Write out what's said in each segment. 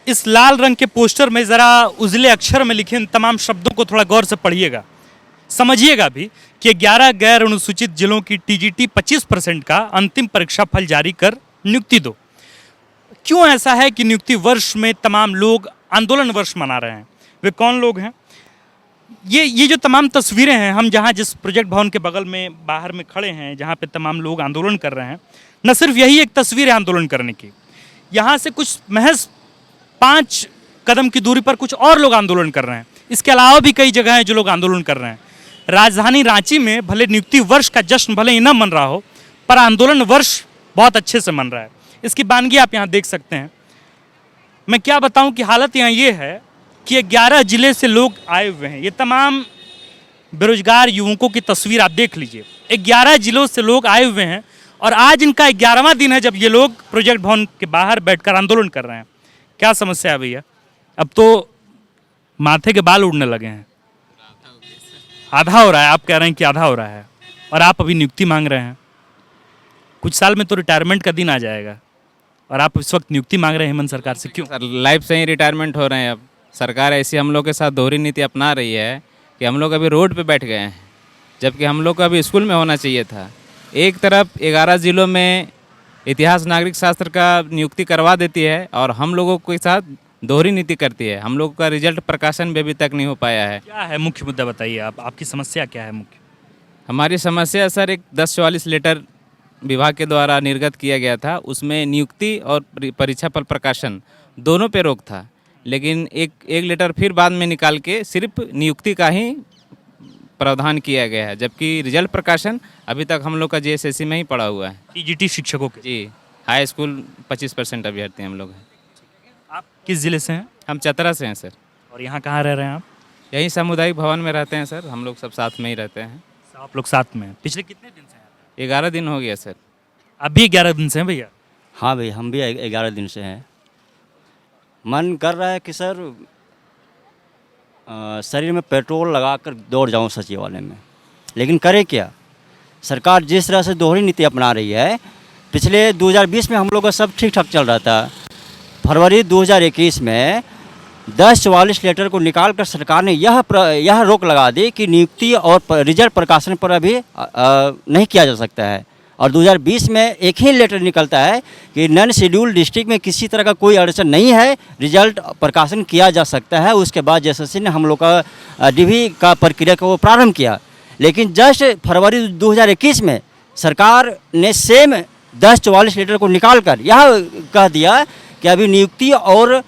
इस लाल रंग के पोस्टर में ज़रा उजले अक्षर में लिखे इन तमाम शब्दों को थोड़ा गौर से पढ़िएगा, समझिएगा भी कि 11 गैर अनुसूचित जिलों की टीजीटी 25% का अंतिम परीक्षा फल जारी कर नियुक्ति दो। क्यों ऐसा है कि नियुक्ति वर्ष में तमाम लोग आंदोलन वर्ष मना रहे हैं? वे कौन लोग हैं? ये जो तमाम तस्वीरें हैं, हम जहाँ जिस प्रोजेक्ट भवन के बगल में बाहर में खड़े हैं, जहाँ पे तमाम लोग आंदोलन कर रहे हैं, न सिर्फ यही एक तस्वीर है आंदोलन करने की, यहाँ से कुछ महज 5 कदम की दूरी पर कुछ और लोग आंदोलन कर रहे हैं। इसके अलावा भी कई जगह हैं जो लोग आंदोलन कर रहे हैं। राजधानी रांची में भले नियुक्ति वर्ष का जश्न भले ही न मन रहा हो, पर आंदोलन वर्ष बहुत अच्छे से मन रहा है। इसकी बानगी आप यहाँ देख सकते हैं। मैं क्या बताऊं कि हालत यहाँ ये है कि 11 जिले से लोग आए हुए हैं। ये तमाम बेरोजगार युवकों की तस्वीर आप देख लीजिए। 11 जिलों से लोग आए हुए हैं और आज इनका 11वां दिन है जब ये लोग प्रोजेक्ट भवन के बाहर बैठकर आंदोलन कर रहे हैं। क्या समस्या है भैया? अब तो माथे के बाल उड़ने लगे हैं। आधा हो रहा है, आप कह रहे हैं कि आधा हो रहा है, और आप अभी नियुक्ति मांग रहे हैं। कुछ साल में तो रिटायरमेंट का दिन आ जाएगा और आप इस वक्त नियुक्ति मांग रहे हैं हेमंत सरकार से। क्यों? सर लाइफ से ही रिटायरमेंट हो रहे हैं। अब सरकार ऐसी हम लोग के साथ दोहरी नीति अपना रही है कि हम लोग अभी रोड पे बैठ गए हैं, जबकि हम लोग को अभी स्कूल में होना चाहिए था। एक तरफ 11 जिलों में इतिहास नागरिक शास्त्र का नियुक्ति करवा देती है और हम लोगों के साथ दोहरी नीति करती है। हम लोग का रिजल्ट प्रकाशन भी अभी तक नहीं हो पाया है। क्या है मुख्य मुद्दा, बताइए आप, आपकी समस्या क्या है मुख्य? हमारी समस्या सर, एक 1044 लेटर विभाग के द्वारा निर्गत किया गया था, उसमें नियुक्ति और परीक्षा फल प्रकाशन दोनों पे रोक था, लेकिन एक लेटर फिर बाद में निकाल के सिर्फ नियुक्ति का ही प्रावधान किया गया है, जबकि रिजल्ट प्रकाशन अभी तक हम लोग का जेएसएससी में ही पड़ा हुआ है। टीजीटी शिक्षकों के? जी, हाई स्कूल 25% अभ्यर्थी हम लोग हैं। आप किस जिले से हैं? हम चतरा से हैं सर। और यहाँ कहाँ रह रहे हैं आप? यहीं सामुदायिक भवन में रहते हैं सर, हम लोग सब साथ में ही रहते हैं। आप लोग साथ में हैं। पिछले कितने दिन से हैं? 11 दिन हो गया सर। अभी 11 दिन से हैं भैया? हाँ भाई, हम भी 11 दिन से हैं। मन कर रहा है कि सर शरीर में पेट्रोल लगाकर दौड़ जाऊं सचिवालय में, लेकिन करे क्या? सरकार जिस तरह से दोहरी नीति अपना रही है, पिछले 2020 में हम लोग का सब ठीक ठाक चल रहा था। फरवरी 2021 में 1044 लेटर को निकालकर सरकार ने यह रोक लगा दी कि नियुक्ति और रिजल्ट प्रकाशन पर अभी नहीं किया जा सकता है। और 2020 में एक ही लेटर निकलता है कि नॉन शेड्यूल्ड डिस्ट्रिक्ट में किसी तरह का कोई अड़चन नहीं है, रिजल्ट प्रकाशन किया जा सकता है। उसके बाद जेएसएससी ने हम लोग का डीवी का प्रक्रिया को प्रारंभ किया, लेकिन जस्ट फरवरी 2021 में सरकार ने सेम 1044 लेटर को निकालकर यह कह दिया कि अभी नियुक्ति और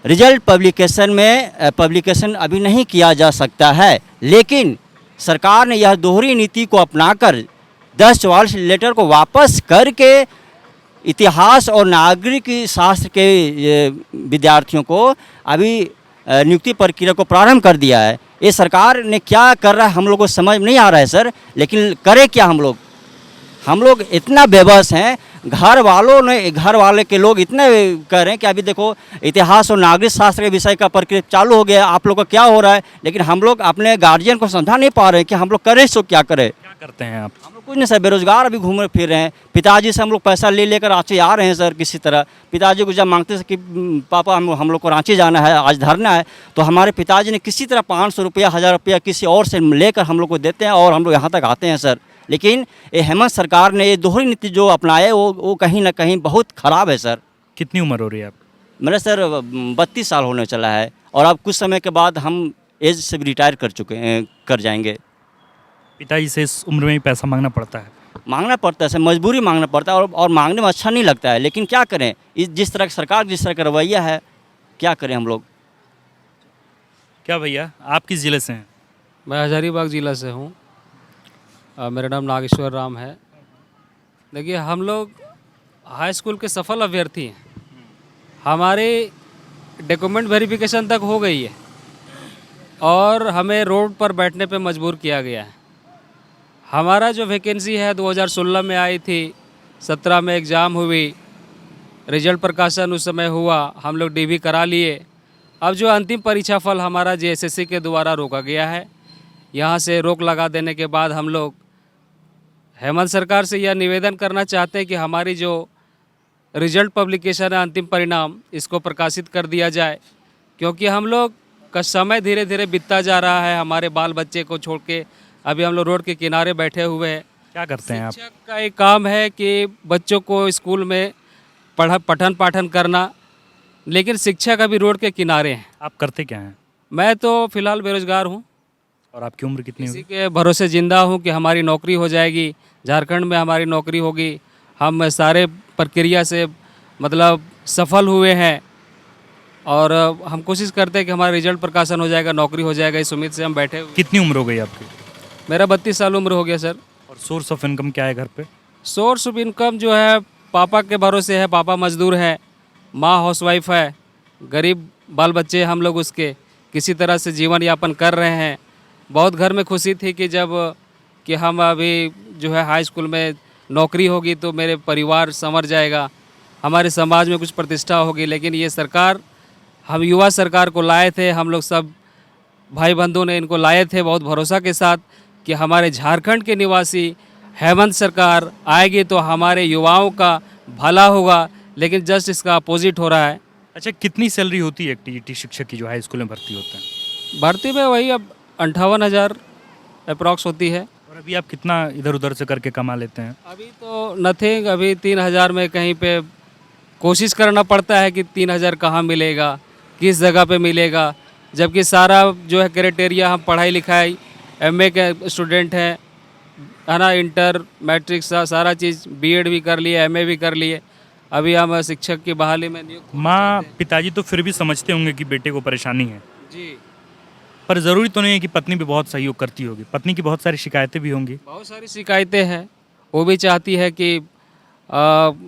रिजल्ट पब्लिकेशन अभी नहीं किया जा सकता है। लेकिन सरकार ने यह दोहरी नीति को अपनाकर 1044 लेटर को वापस करके इतिहास और नागरिक शास्त्र के विद्यार्थियों को अभी नियुक्ति प्रक्रिया को प्रारंभ कर दिया है। ये सरकार ने क्या कर रहा है हम लोग को समझ नहीं आ रहा है सर, लेकिन करे क्या हम लोग इतना बेबस हैं। घर वाले के लोग इतने कह रहे हैं कि अभी देखो इतिहास और नागरिक शास्त्र के विषय का प्रक्रिया चालू हो गया, आप लोग का क्या हो रहा है? लेकिन हम लोग अपने गार्जियन को समझा नहीं पा रहे हैं कि हम लोग करें सो क्या करें। क्या करते हैं आप? हम लोग कुछ नहीं सर, बेरोजगार अभी घूम फिर रहे हैं। पिताजी से हम लोग पैसा लेकर रांची आ रहे हैं सर। किसी तरह पिताजी को जब मांगते थे कि पापा हम लोग को रांची जाना है, आज धरना है, तो हमारे पिताजी ने किसी तरह 500 रुपया 1000 रुपया किसी और से लेकर हम लोग को देते हैं और हम लोग यहाँ तक आते हैं सर। लेकिन ये हेमंत सरकार ने ये दोहरी नीति जो अपनाए वो कहीं ना कहीं बहुत ख़राब है सर। कितनी उम्र हो रही है आप? मेरा सर 32 साल होने चला है और अब कुछ समय के बाद हम एज से भी रिटायर कर जाएंगे। पिताजी से इस उम्र में ही पैसा मांगना पड़ता है? मांगना पड़ता है सर, मजबूरी मांगना पड़ता है और मांगने में अच्छा नहीं लगता है, लेकिन क्या करें, जिस तरह सरकार जिस तरह का रवैया है, क्या करें हम लोग। क्या भैया, आप किस ज़िले से हैं? मैं हजारीबाग ज़िला से हूँ। मेरा नाम नागेश्वर राम है। देखिए, हम लोग हाई स्कूल के सफल अभ्यर्थी हैं। हमारे डॉक्यूमेंट वेरिफिकेशन तक हो गई है और हमें रोड पर बैठने पे मजबूर किया गया है। हमारा जो वैकेंसी है 2016 में आई थी, 17 में एग्ज़ाम हुई, रिजल्ट प्रकाशन उस समय हुआ, हम लोग डीवी करा लिए। अब जो अंतिम परीक्षा फल हमारा जेएसएससी के द्वारा रोका गया है, यहाँ से रोक लगा देने के बाद हम लोग हेमंत सरकार से यह निवेदन करना चाहते हैं कि हमारी जो रिजल्ट पब्लिकेशन है, अंतिम परिणाम, इसको प्रकाशित कर दिया जाए, क्योंकि हम लोग का समय धीरे धीरे बीतता जा रहा है। हमारे बाल बच्चे को छोड़ के अभी हम लोग रोड के किनारे बैठे हुए हैं। क्या करते हैं आप? शिक्षक का एक काम है कि बच्चों को स्कूल में पठन पाठन करना, लेकिन शिक्षक अभी रोड के किनारे हैं। आप करते क्या हैं? मैं तो फिलहाल बेरोजगार हूँ, और आपकी उम्र कितनी इसी होगी? के भरोसे जिंदा हूँ कि हमारी नौकरी हो जाएगी, झारखंड में हमारी नौकरी होगी। हम सारे प्रक्रिया से मतलब सफल हुए हैं और हम कोशिश करते हैं कि हमारा रिजल्ट प्रकाशन हो जाएगा, नौकरी हो जाएगा, इस उम्मीद से हम बैठे हुए। कितनी उम्र हो गई आपकी? मेरा 32 साल उम्र हो गया सर। और सोर्स ऑफ इनकम क्या है घर पे? सोर्स ऑफ इनकम जो है पापा के भरोसे है, पापा मजदूर है, माँ हाउसवाइफ है, गरीब बाल बच्चे हम लोग उसके किसी तरह से जीवन यापन कर रहे हैं। बहुत घर में खुशी थी कि जब कि हम अभी जो है हाई स्कूल में नौकरी होगी तो मेरे परिवार संवर जाएगा, हमारे समाज में कुछ प्रतिष्ठा होगी। लेकिन ये सरकार, हम युवा सरकार को लाए थे, हम लोग सब भाई बंधुओं ने इनको लाए थे बहुत भरोसा के साथ कि हमारे झारखंड के निवासी हेमंत सरकार आएगी तो हमारे युवाओं का भला होगा, लेकिन जस्ट इसका अपोजिट हो रहा है। अच्छा, कितनी सैलरी होती है एक टीजीटी शिक्षक की जो हाई स्कूल में भर्ती होते हैं? भर्ती में वही अब 58,000 अप्रॉक्स होती है। और अभी आप कितना इधर उधर से करके कमा लेते हैं? अभी तो नथिंग, अभी 3,000 में कहीं पे कोशिश करना पड़ता है कि 3,000 कहाँ मिलेगा, किस जगह पे मिलेगा, जबकि सारा जो है क्राइटेरिया, हम पढ़ाई लिखाई एमए के स्टूडेंट हैं, है ना, इंटर मैट्रिक सारा चीज़, बीएड भी कर लिए, एमए भी कर लिए। अभी हम शिक्षक की बहाली में नियुक्त माँ पिताजी तो फिर भी समझते होंगे कि बेटे को परेशानी है, जी। पर ज़रूरी तो नहीं है कि पत्नी भी बहुत सहयोग करती होगी। पत्नी की बहुत सारी शिकायतें भी होंगी। बहुत सारी शिकायतें हैं, वो भी चाहती है कि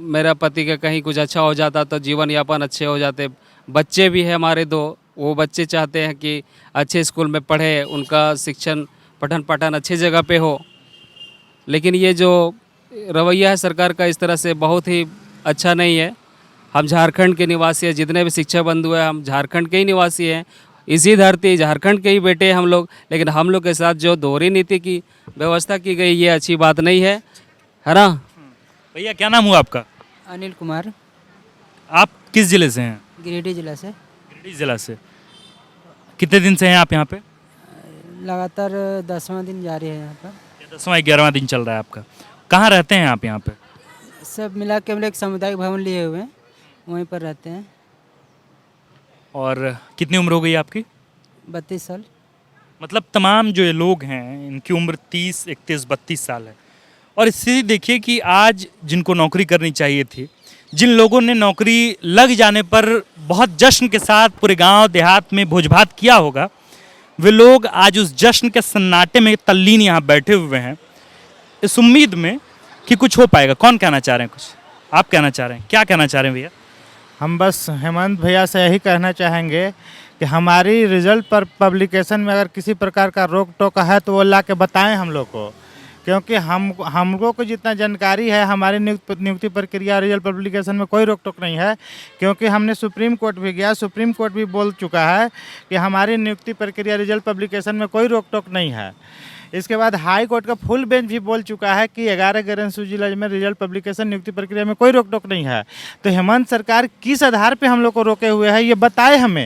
मेरा पति का कहीं कुछ अच्छा हो जाता तो जीवन यापन अच्छे हो जाते। बच्चे भी हैं हमारे 2, वो बच्चे चाहते हैं कि अच्छे स्कूल में पढ़े, उनका शिक्षण पठन पाठन अच्छी जगह पे हो। लेकिन ये जो रवैया है सरकार का इस तरह से बहुत ही अच्छा नहीं है। हम झारखंड के निवासी हैं, जितने भी शिक्षक बंधु हैं हम झारखंड के ही निवासी हैं, इसी धरती झारखंड के ही बेटे हैं हम लोग। लेकिन हम लोग के साथ जो दोहरी नीति की व्यवस्था की गई, ये अच्छी बात नहीं है ना। भैया क्या नाम हुआ आपका? अनिल कुमार, आप किस ज़िले से हैं? गिरिडीह जिला से। गिरिडीह जिला से। कितने दिन से हैं आप यहाँ पे? लगातार 10वां दिन जारी है यहाँ पर। 10वां 11वां दिन चल रहा है आपका। कहाँ रहते हैं आप यहाँ पे? सब मिला के हम लोग एक सामुदायिक भवन लिए हुए हैं, वहीं पर रहते हैं। और कितनी उम्र हो गई आपकी? 32 साल। मतलब तमाम जो ये लोग हैं इनकी उम्र 30, 31, 32 साल है। और इससे देखिए कि आज जिनको नौकरी करनी चाहिए थी, जिन लोगों ने नौकरी लग जाने पर बहुत जश्न के साथ पूरे गांव देहात में भोज भात किया होगा, वे लोग आज उस जश्न के सन्नाटे में तल्लीन यहाँ बैठे हुए हैं, इस उम्मीद में कि कुछ हो पाएगा। कौन कहना चाह रहे हैं? कुछ आप कहना चाह रहे हैं? क्या कहना चाह रहे हैं भैया? हम बस हेमंत भैया से यही कहना चाहेंगे कि हमारी रिजल्ट पर पब्लिकेशन में अगर किसी प्रकार का रोक टोक है तो वो ला के बताएं हम लोग को, क्योंकि हम लोग को जितना जानकारी है हमारी नियुक्ति प्रक्रिया रिजल्ट पब्लिकेशन में कोई रोक टोक नहीं है। क्योंकि हमने सुप्रीम कोर्ट भी गया, सुप्रीम कोर्ट भी बोल चुका है कि हमारी नियुक्ति प्रक्रिया रिजल्ट पब्लिकेशन में कोई रोक टोक नहीं है। इसके बाद हाई कोर्ट का फुल बेंच भी बोल चुका है कि 11 ग्रामीण जिला में रिजल्ट पब्लिकेशन नियुक्ति प्रक्रिया में कोई रोक टोक नहीं है। तो हेमंत सरकार किस आधार पे हम लोग को रोके हुए है, ये बताए हमें।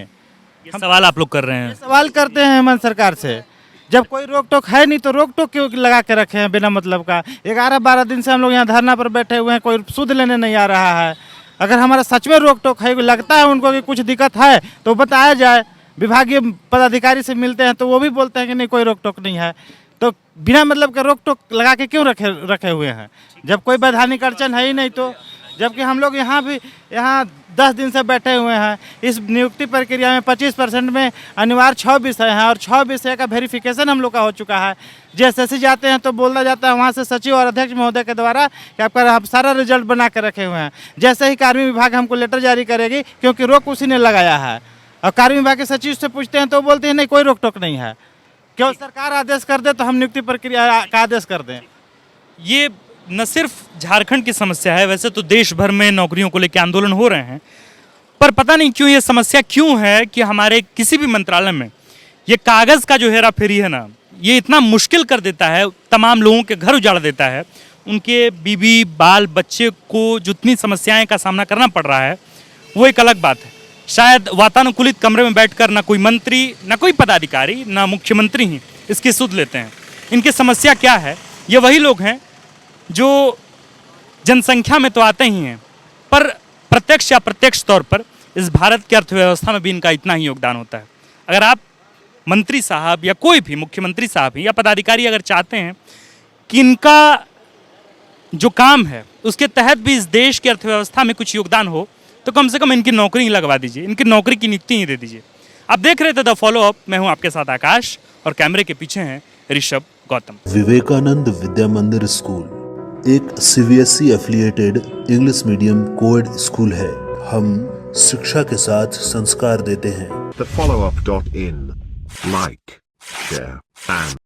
ये सवाल आप लोग कर रहे हैं। सवाल करते हैं हेमंत सरकार से, जब कोई रोक टोक है नहीं तो रोक टोक क्यों लगा के रखे हैं बिना मतलब का। 11-12 दिन से हम लोग यहाँ धरना पर बैठे हुए हैं, कोई सुध लेने नहीं आ रहा है। अगर हमारा सच में रोक टोक है, लगता है उनको कि कुछ दिक्कत है तो बताया जाए। विभागीय पदाधिकारी से मिलते हैं तो वो भी बोलते हैं कि नहीं कोई रोक टोक नहीं है। तो बिना मतलब का रोक टोक लगा के क्यों रखे हुए हैं, जब कोई वैधानिक अड़चन है ही नहीं। तो जबकि हम लोग यहाँ 10 दिन से बैठे हुए हैं। इस नियुक्ति प्रक्रिया में 25% में अनिवार्य 6 विषय हैं और 6 विषय का वेरिफिकेशन हम लोग का हो चुका है। जैसे जाते हैं तो बोला जाता है वहाँ से सचिव और अध्यक्ष महोदय के द्वारा कि आपका आप सारा रिजल्ट बना कर रखे हुए हैं। जैसे ही कार्मिक विभाग हमको लेटर जारी करेगी, क्योंकि रोक उसी ने लगाया है, और कार्मिक विभाग के सचिव से पूछते हैं तो बोलते हैं नहीं कोई रोक टोक नहीं है। क्यों सरकार आदेश कर दे तो हम नियुक्ति प्रक्रिया का आदेश कर दें। ये न सिर्फ झारखंड की समस्या है, वैसे तो देश भर में नौकरियों को लेकर आंदोलन हो रहे हैं, पर पता नहीं क्यों ये समस्या क्यों है कि हमारे किसी भी मंत्रालय में ये कागज़ का जो हेरा फेरी है ना, ये इतना मुश्किल कर देता है, तमाम लोगों के घर उजाड़ देता है। उनके बीवी बाल बच्चे को जितनी समस्याएं का सामना करना पड़ रहा है वो एक अलग बात है। शायद वातानुकूलित कमरे में बैठकर ना कोई मंत्री ना कोई पदाधिकारी ना मुख्यमंत्री ही इसकी सुध लेते हैं। इनकी समस्या क्या है? ये वही लोग हैं जो जनसंख्या में तो आते ही हैं, पर प्रत्यक्ष या अप्रत्यक्ष तौर पर इस भारत की अर्थव्यवस्था में भी इनका इतना ही योगदान होता है। अगर आप मंत्री साहब या कोई भी मुख्यमंत्री साहब या पदाधिकारी अगर चाहते हैं कि इनका जो काम है उसके तहत भी इस देश की अर्थव्यवस्था में कुछ योगदान हो, तो कम से कम इनकी नौकरी ही लगवा दीजिए, इनकी नौकरी की नियुक्ति ही दे दीजिए। आप देख रहे थे द फॉलो अप, मैं हूं आपके साथ आकाश और कैमरे के पीछे हैं ऋषभ गौतम। विवेकानंद विद्या मंदिर स्कूल एक CBSE affiliated English medium coed school है। हम शिक्षा के साथ संस्कार देते हैं। thefollowup.in. Like, share, and